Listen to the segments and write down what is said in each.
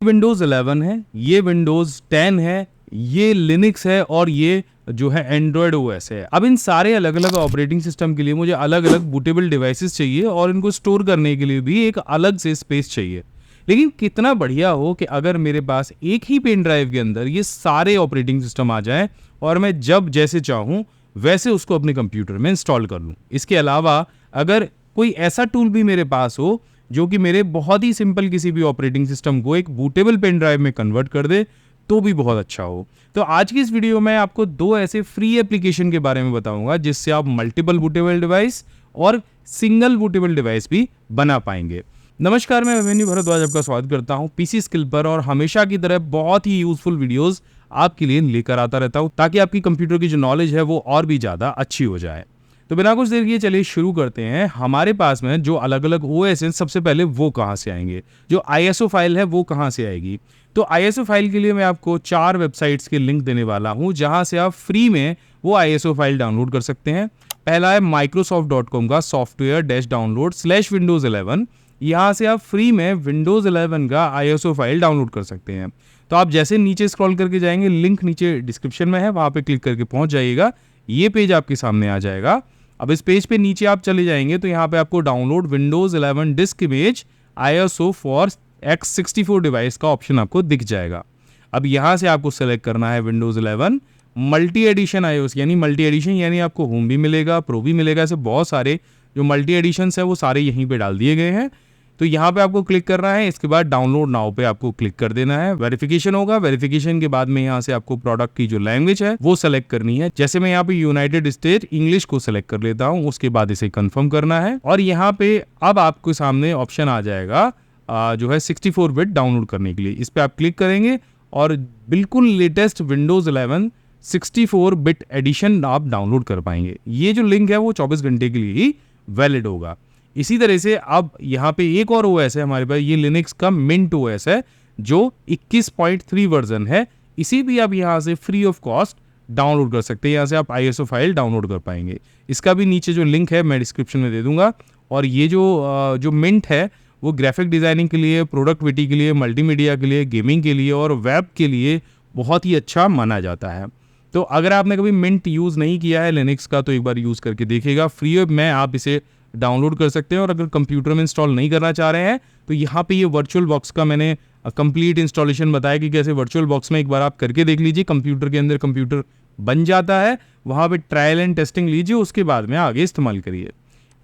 Windows 11 है, ये Windows 10 है, ये लिनक्स है और ये जो है एंड्रॉयड ओएस है। अब इन सारे अलग-अलग ऑपरेटिंग सिस्टम के लिए मुझे अलग-अलग बूटेबल डिवाइसेस चाहिए और इनको स्टोर करने के लिए भी एक अलग से स्पेस चाहिए। लेकिन कितना बढ़िया हो कि अगर मेरे पास एक ही पेन ड्राइव के अंदर ये सारे ऑपरेटिंग सिस्टम आ जाएं और मैं जब जैसे चाहूँ वैसे उसको अपने कंप्यूटर में इंस्टॉल कर लूँ। इसके अलावा अगर कोई ऐसा टूल भी मेरे पास हो जो कि मेरे बहुत ही सिंपल किसी भी ऑपरेटिंग सिस्टम को एक बूटेबल पेन ड्राइव में कन्वर्ट कर दे तो भी बहुत अच्छा हो। तो आज की इस वीडियो में आपको दो ऐसे फ्री एप्लीकेशन के बारे में बताऊंगा जिससे आप मल्टीपल बूटेबल डिवाइस और सिंगल बूटेबल डिवाइस भी बना पाएंगे। नमस्कार, मैं अभिमन्यु भारद्वाज आपका स्वागत करता हूं पीसी स्किल पर और हमेशा की तरह बहुत ही यूजफुल वीडियोस आपके लिए लेकर आता रहता हूं ताकि आपकी कंप्यूटर की जो नॉलेज है वो और भी ज़्यादा अच्छी हो जाए। तो बिना कुछ देर किए चलिए शुरू करते हैं। हमारे पास में जो अलग अलग ओएस हैं, सबसे पहले वो कहाँ से आएंगे, जो आईएसओ फाइल है वो कहाँ से आएगी। तो आईएसओ फाइल के लिए मैं आपको 4 वेबसाइट्स के लिंक देने वाला हूँ जहाँ से आप फ्री में वो आईएसओ फाइल डाउनलोड कर सकते हैं। पहला है microsoft.com का software-download/Windows 11। यहाँ से आप फ्री में Windows 11 का आईएसओ फाइल डाउनलोड कर सकते हैं। तो आप जैसे नीचे स्क्रॉल करके जाएंगे, लिंक नीचे डिस्क्रिप्शन में है, वहाँ पे क्लिक करके पहुँच जाइएगा। ये पेज आपके सामने आ जाएगा। अब इस पेज पे नीचे आप चले जाएंगे तो यहाँ पे आपको download Windows 11 disc image ISO for x64 device का ऑप्शन आपको दिख जाएगा। अब यहाँ से आपको सेलेक्ट करना है Windows 11 मल्टी एडिशन iOS, यानी मल्टी एडिशन यानी आपको होम भी मिलेगा, प्रो भी मिलेगा। ऐसे बहुत सारे जो मल्टी एडिशंस है वो सारे यहीं पे डाल दिए गए हैं। तो यहाँ पे आपको क्लिक करना है, इसके बाद डाउनलोड नाउ पे आपको क्लिक कर देना है। वेरिफिकेशन होगा, वेरिफिकेशन के बाद में यहाँ से आपको प्रोडक्ट की जो लैंग्वेज है वो सेलेक्ट करनी है। जैसे मैं यहाँ पे यूनाइटेड स्टेट इंग्लिश को सेलेक्ट कर लेता हूँ, उसके बाद इसे कंफर्म करना है और यहाँ पे अब आपके सामने ऑप्शन आ जाएगा जो है 64 बिट डाउनलोड करने के लिए। इस पे आप क्लिक करेंगे और बिल्कुल लेटेस्ट Windows 11 64 बिट एडिशन आप डाउनलोड कर पाएंगे। ये जो लिंक है वो 24 घंटे के लिए ही वैलिड होगा। इसी तरह से अब यहाँ पे एक और ओएस है हमारे पास, ये लिनक्स का मिंट ओएस है जो 21.3 वर्जन है। इसी भी आप यहाँ से फ्री ऑफ कॉस्ट डाउनलोड कर सकते हैं। यहाँ से आप आईएसओ फाइल डाउनलोड कर पाएंगे। इसका भी नीचे जो लिंक है मैं डिस्क्रिप्शन में दे दूंगा। और ये जो मिंट है वो ग्राफिक डिज़ाइनिंग के लिए, प्रोडक्टिविटी के लिए, मल्टीमीडिया के लिए, गेमिंग के लिए और वेब के लिए बहुत ही अच्छा माना जाता है। तो अगर आपने कभी मिंट यूज़ नहीं किया है लिनक्स का तो एक बार यूज़ करके देखिएगा। फ्री में आप इसे डाउनलोड कर सकते हैं। और अगर कंप्यूटर में इंस्टॉल नहीं करना चाह रहे हैं तो यहाँ पे ये वर्चुअल बॉक्स का मैंने कंप्लीट इंस्टॉलेशन बताया कि कैसे वर्चुअल बॉक्स में एक बार आप करके देख लीजिए। कंप्यूटर के अंदर कंप्यूटर बन जाता है, वहाँ पे ट्रायल एंड टेस्टिंग लीजिए, उसके बाद में आगे इस्तेमाल करिए।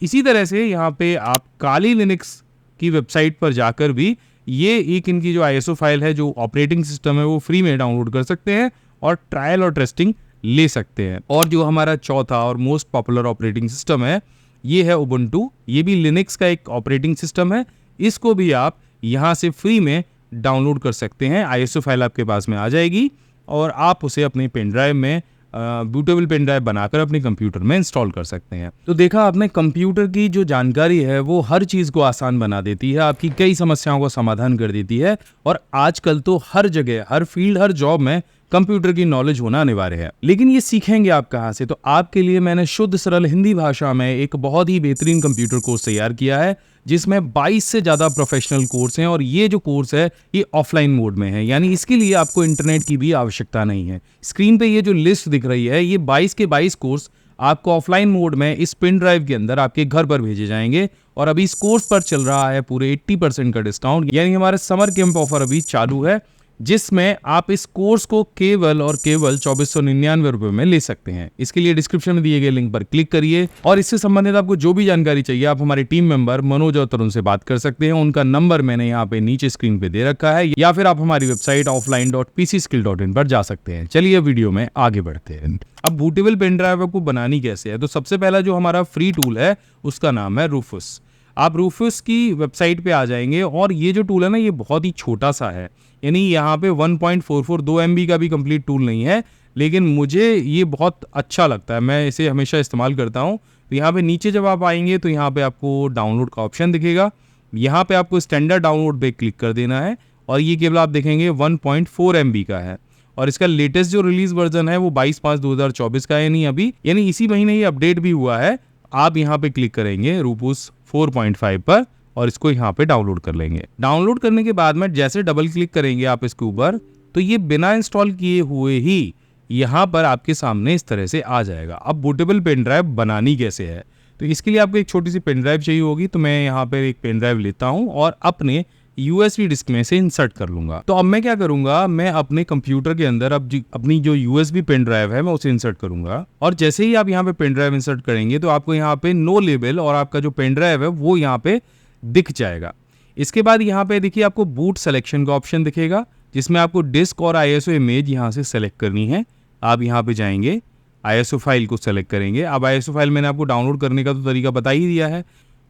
इसी तरह से यहाँ पे आप काली लिनक्स की वेबसाइट पर जाकर भी ये एक इनकी जो आईएसओ फाइल है, जो ऑपरेटिंग सिस्टम है, वो फ्री में डाउनलोड कर सकते हैं और ट्रायल और टेस्टिंग ले सकते हैं। और जो हमारा चौथा और मोस्ट पॉपुलर ऑपरेटिंग सिस्टम है ये है उबुंटू। ये भी लिनक्स का एक ऑपरेटिंग सिस्टम है। इसको भी आप यहाँ से फ्री में डाउनलोड कर सकते हैं। आईएसओ फाइल आपके पास में आ जाएगी और आप उसे अपने पेन ड्राइव में बूटेबल पेन ड्राइव बनाकर अपने कंप्यूटर में इंस्टॉल कर सकते हैं। तो देखा आपने, कंप्यूटर की जो जानकारी है वो हर चीज़ को आसान बना देती है, आपकी कई समस्याओं का समाधान कर देती है। और आजकल तो हर जगह, हर फील्ड, हर जॉब में कंप्यूटर की नॉलेज होना अनिवार्य है। लेकिन ये सीखेंगे आप कहाँ से? तो आपके लिए मैंने शुद्ध सरल हिंदी भाषा में एक बहुत ही बेहतरीन कंप्यूटर कोर्स तैयार किया है जिसमें 22 से ज़्यादा प्रोफेशनल कोर्स हैं। और ये जो कोर्स है ये ऑफलाइन मोड में है, यानी इसके लिए आपको इंटरनेट की भी आवश्यकता नहीं है। स्क्रीन पे ये जो लिस्ट दिख रही है, ये 22 के 22 कोर्स आपको ऑफलाइन मोड में इस पेन ड्राइव के अंदर आपके घर पर भेजे जाएंगे। और अभी इस कोर्स पर चल रहा है पूरे 80% का डिस्काउंट, यानी हमारा समर कैंप ऑफर अभी चालू है जिसमें आप इस कोर्स को केवल और केवल 2499 रुपये में ले सकते हैं। इसके लिए डिस्क्रिप्शन में दिए गए लिंक पर क्लिक करिए और इससे संबंधित आपको जो भी जानकारी चाहिए आप हमारे टीम मेंबर मनोज और तरुण से बात कर सकते हैं। उनका नंबर मैंने यहाँ पे नीचे स्क्रीन पे दे रखा है, या फिर आप हमारी वेबसाइट offline.pcskill.in पर जा सकते हैं। चलिए वीडियो में आगे बढ़ते हैं। अब बूटेबल पेन ड्राइव को बनानी कैसे है, तो सबसे पहला जो हमारा फ्री टूल है उसका नाम है रूफस। आप रूफस की वेबसाइट पे आ जाएंगे और ये जो टूल है ना ये बहुत ही छोटा सा है, यानी यहाँ पे 1.44 MB का भी कंप्लीट टूल नहीं है, लेकिन मुझे ये बहुत अच्छा लगता है, मैं इसे हमेशा इस्तेमाल करता हूँ। तो यहाँ पे नीचे जब आप आएंगे तो यहाँ पे आपको डाउनलोड का ऑप्शन दिखेगा। यहाँ पे आपको स्टैंडर्ड डाउनलोड पे क्लिक कर देना है और ये केवल आप देखेंगे 1.4 MB का है। और इसका लेटेस्ट जो रिलीज वर्जन है वो 22/5/2024 का है, यानी इसी महीने ये अपडेट भी हुआ है। आप यहाँ पे क्लिक करेंगे रूपुस 4.5 पर और इसको यहाँ पे डाउनलोड कर लेंगे। डाउनलोड करने के बाद में जैसे डबल क्लिक करेंगे आप इसके ऊपर, तो ये बिना इंस्टॉल किए हुए ही यहाँ पर आपके सामने इस तरह से आ जाएगा। अब बूटेबल पेन ड्राइव बनानी कैसे है, तो इसके लिए आपको एक छोटी सी पेन ड्राइव चाहिए होगी। तो मैं यहाँ पर एक पेन ड्राइव लेता हूँ और अपने USB डिस्क में से इंसर्ट कर लूंगा। तो अब मैं क्या करूंगा, मैं अपने कंप्यूटर के अंदर अब अपनी जो USB पेन ड्राइव है मैं उसे इंसर्ट करूंगा। और जैसे ही आप यहाँ पे पेन ड्राइव इंसर्ट करेंगे तो आपको यहाँ पे नो लेबल और आपका जो पेन ड्राइव है वो यहाँ पे दिख जाएगा। इसके बाद यहाँ पे देखिए आपको बूट सिलेक्शन का ऑप्शन दिखेगा, जिसमें आपको डिस्क और ISO इमेज यहाँ से सेलेक्ट करनी है। आप यहाँ पे जाएंगे, ISO फाइल को सेलेक्ट करेंगे। अब ISO फाइल मैंने आपको डाउनलोड करने का तो तरीका बता ही दिया है।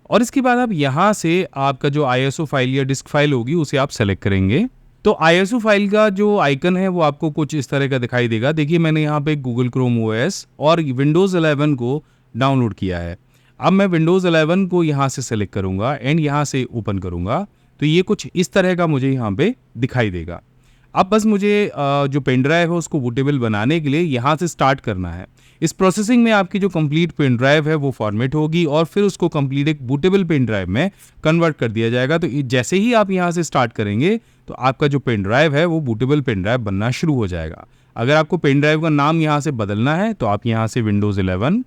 और इसके बाद आप यहाँ से आपका जो ISO फाइल या डिस्क फाइल होगी उसे आप सेलेक्ट करेंगे। तो ISO फाइल का जो आइकन है वो आपको कुछ इस तरह का दिखाई देगा। देखिए मैंने यहाँ पे गूगल क्रोम OS और विंडोज़ 11 को डाउनलोड किया है। अब मैं विंडोज़ 11 को यहाँ से सेलेक्ट करूँगा एंड यहाँ से ओपन करूँगा, तो ये कुछ इस तरह का मुझे यहाँ पे दिखाई देगा। अब बस मुझे जो पेन ड्राइव है उसको बूटेबल बनाने के लिए यहाँ से स्टार्ट करना है। इस प्रोसेसिंग में आपकी जो कंप्लीट पेन ड्राइव है वो फॉर्मेट होगी और फिर उसको कंप्लीट एक बूटेबल पेन ड्राइव में कन्वर्ट कर दिया जाएगा। तो जैसे ही आप यहाँ से स्टार्ट करेंगे तो आपका जो पेन ड्राइव है वो बूटेबल पेन ड्राइव बनना शुरू हो जाएगा। अगर आपको पेन ड्राइव का नाम यहाँ से बदलना है तो आप यहाँ से विंडोज़ 11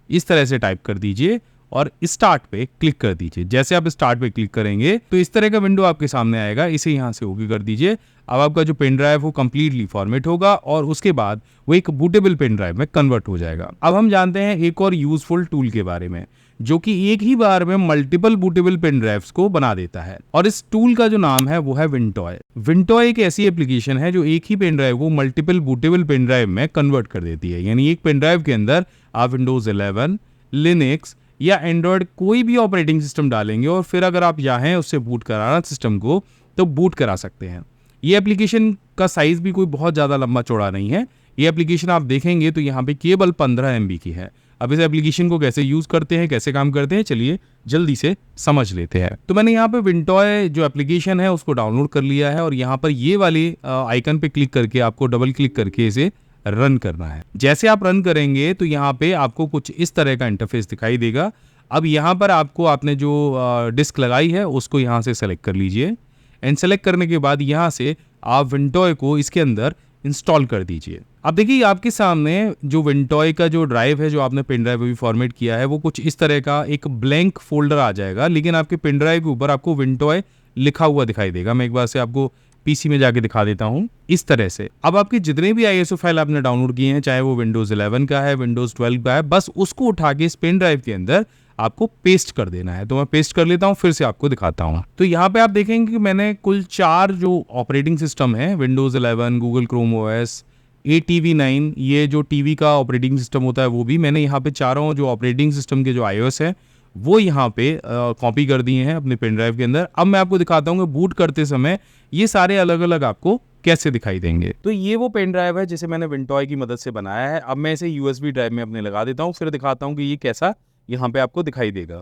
इस तरह से टाइप कर दीजिए और स्टार्ट पे क्लिक कर दीजिए। जैसे आप स्टार्ट पे क्लिक करेंगे तो इस तरह का विंडो आपके सामने आएगा। इसे यहाँ से ओके कर दीजिए। अब आपका जो पेन ड्राइव वो कंप्लीटली फॉर्मेट होगा और उसके बाद वो एक बूटेबल पेन ड्राइव में कन्वर्ट हो जाएगा। अब हम जानते हैं एक और यूजफुल टूल के बारे में, जो कि एक ही बार में मल्टीपल बूटेबल पेन ड्राइव्स को बना देता है। और इस टूल का जो नाम है वो है विंटॉय। विंटॉय एक ऐसी एप्लीकेशन है जो एक ही पेन ड्राइव को मल्टीपल बूटेबल पेन ड्राइव में कन्वर्ट कर देती है। यानी एक पेन ड्राइव के अंदर आप विंडोज 11, लिनक्स या एंड्रॉयड कोई भी ऑपरेटिंग सिस्टम डालेंगे और फिर अगर आप चाहें उससे बूट कराना सिस्टम को तो बूट करा सकते हैं। ये एप्लीकेशन का साइज भी कोई बहुत ज़्यादा लंबा चौड़ा नहीं है। ये एप्लीकेशन आप देखेंगे तो यहाँ पे केवल 15 MB की है। अब इस एप्लीकेशन को कैसे यूज़ करते हैं, कैसे काम करते हैं, चलिए जल्दी से समझ लेते हैं। तो मैंने यहाँ पे विंटॉय जो एप्लीकेशन है उसको डाउनलोड कर लिया है और यहाँ पर ये वाली आइकन पे क्लिक करके आपको डबल क्लिक करके इसे रन करना है। जैसे आप रन करेंगे तो यहाँ पे आपको कुछ इस तरह का इंटरफेस दिखाई देगा। अब यहाँ पर आपने जो डिस्क लगाई है उसको यहाँ से सेलेक्ट कर लीजिए एंड सेलेक्ट करने के बाद यहाँ से आप विंटॉय को इसके अंदर इंस्टॉल कर दीजिए। अब देखिए आपके सामने जो विंटॉय का जो ड्राइव है, जो आपने पेन ड्राइव अभी फॉर्मेट किया है, वो कुछ इस तरह का एक ब्लैंक फोल्डर आ जाएगा, लेकिन आपके पेन ड्राइव के ऊपर आपको विंटॉय लिखा हुआ दिखाई देगा। मैं एक बार से आपको PC में जाके दिखा देता हूँ इस तरह से। अब आपके जितने भी ISO फाइल आपने डाउनलोड किए हैं, चाहे वो विंडोज 11 का है, विंडोज 12 का है, बस उसको उठा के इस पेन ड्राइव के अंदर आपको पेस्ट कर देना है। तो मैं पेस्ट कर लेता हूँ, फिर से आपको दिखाता हूँ। तो यहाँ पे आप देखेंगे कि मैंने कुल 4 जो ऑपरेटिंग सिस्टम है, Windows 11, Google Chrome OS, ATV9, ये जो टीवी का ऑपरेटिंग सिस्टम होता है वो भी मैंने यहाँ पे चारों जो ऑपरेटिंग सिस्टम के जो iOS है वो यहाँ पे कॉपी कर दिए हैं अपने पेन ड्राइव के अंदर। अब मैं आपको दिखाता हूँ कि बूट करते समय ये सारे अलग अलग आपको कैसे दिखाई देंगे। तो ये वो पेन ड्राइव है जिसे मैंने विंटॉय की मदद से बनाया है। अब मैं इसे USB ड्राइव में अपने लगा देता हूँ, फिर दिखाता हूँ कि ये कैसा यहाँ पे आपको दिखाई देगा।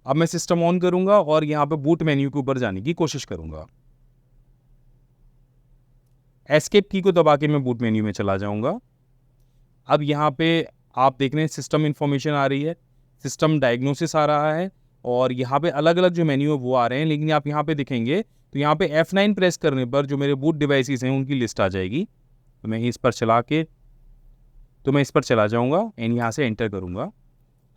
अब मैं सिस्टम ऑन करूंगा और यहाँ पे बूट मेन्यू के ऊपर जाने की कोशिश करूंगा। एस्केप की को दबा के मैं बूट मेन्यू में चला जाऊंगा। अब यहाँ पे आप देख रहे हैं सिस्टम इंफॉर्मेशन आ रही है, सिस्टम डायग्नोसिस आ रहा है और यहाँ पे अलग अलग जो मेन्यू है वो आ रहे हैं। लेकिन आप यहाँ पे देखेंगे तो यहाँ पे F9 प्रेस करने पर जो मेरे बूट डिवाइसेस हैं उनकी लिस्ट आ जाएगी। तो मैं इस पर चला जाऊँगा एंड यहाँ से एंटर करूँगा।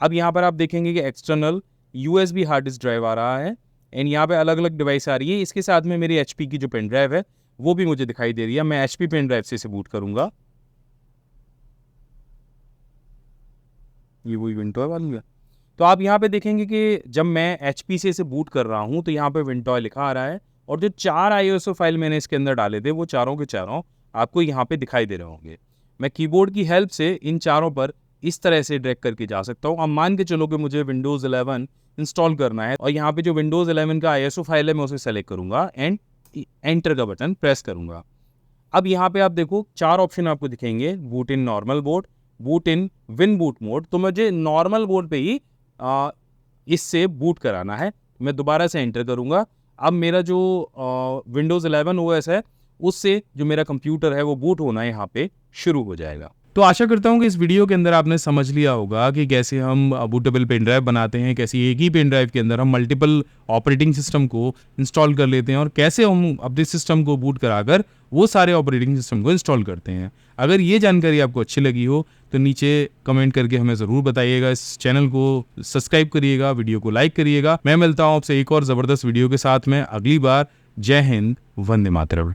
अब यहाँ पर आप देखेंगे कि external USB hard disk drive आ रहा है एंड यहाँ पे अलग अलग डिवाइस आ रही है। इसके साथ में मेरी HP की जो पेन ड्राइव है वो भी मुझे दिखाई दे रही है। मैं HP पेन ड्राइव से इसे बूट करूँगा। ये वही विंटॉय वाली है। तो आप यहाँ पे देखेंगे कि जब मैं HP से इसे बूट कर रहा हूँ तो यहाँ पे विंटॉय लिखा आ रहा है और जो 4 ISO फाइल मैंने इसके अंदर डाले थे वो चारों के चारों आपको यहाँ पे दिखाई दे रहे होंगे। मैं कीबोर्ड की हेल्प से इन चारों पर इस तरह से ड्रैग करके जा सकता हूँ। अब मान के चलो कि मुझे विंडोज़ 11 इंस्टॉल करना है और यहाँ पे जो विंडोज़ 11 का ISO फाइल है मैं उसे सेलेक्ट करूँगा एंड एंटर का बटन प्रेस करूँगा। अब यहाँ पे आप देखो 4 ऑप्शन आपको दिखेंगे, boot in normal board, boot in win boot mode. तो मुझे नॉर्मल बोर्ड पे ही इससे बूट कराना है। मैं दोबारा से एंटर करूँगा। अब मेरा जो विंडोज़ 11 OS है उससे जो मेरा कंप्यूटर है वो बूट होना यहाँ पे शुरू हो जाएगा। तो आशा करता हूँ कि इस वीडियो के अंदर आपने समझ लिया होगा कि कैसे हम बूटेबल पेन ड्राइव बनाते हैं, कैसे एक ही पेन ड्राइव के अंदर हम मल्टीपल ऑपरेटिंग सिस्टम को इंस्टॉल कर लेते हैं और कैसे हम अपने सिस्टम को बूट कराकर वो सारे ऑपरेटिंग सिस्टम को इंस्टॉल करते हैं। अगर ये जानकारी आपको अच्छी लगी हो तो नीचे कमेंट करके हमें ज़रूर बताइएगा। इस चैनल को सब्सक्राइब करिएगा, वीडियो को लाइक करिएगा। मैं मिलता हूँ आपसे एक और ज़बरदस्त वीडियो के साथ में अगली बार। जय हिंद, वंदे मातरम।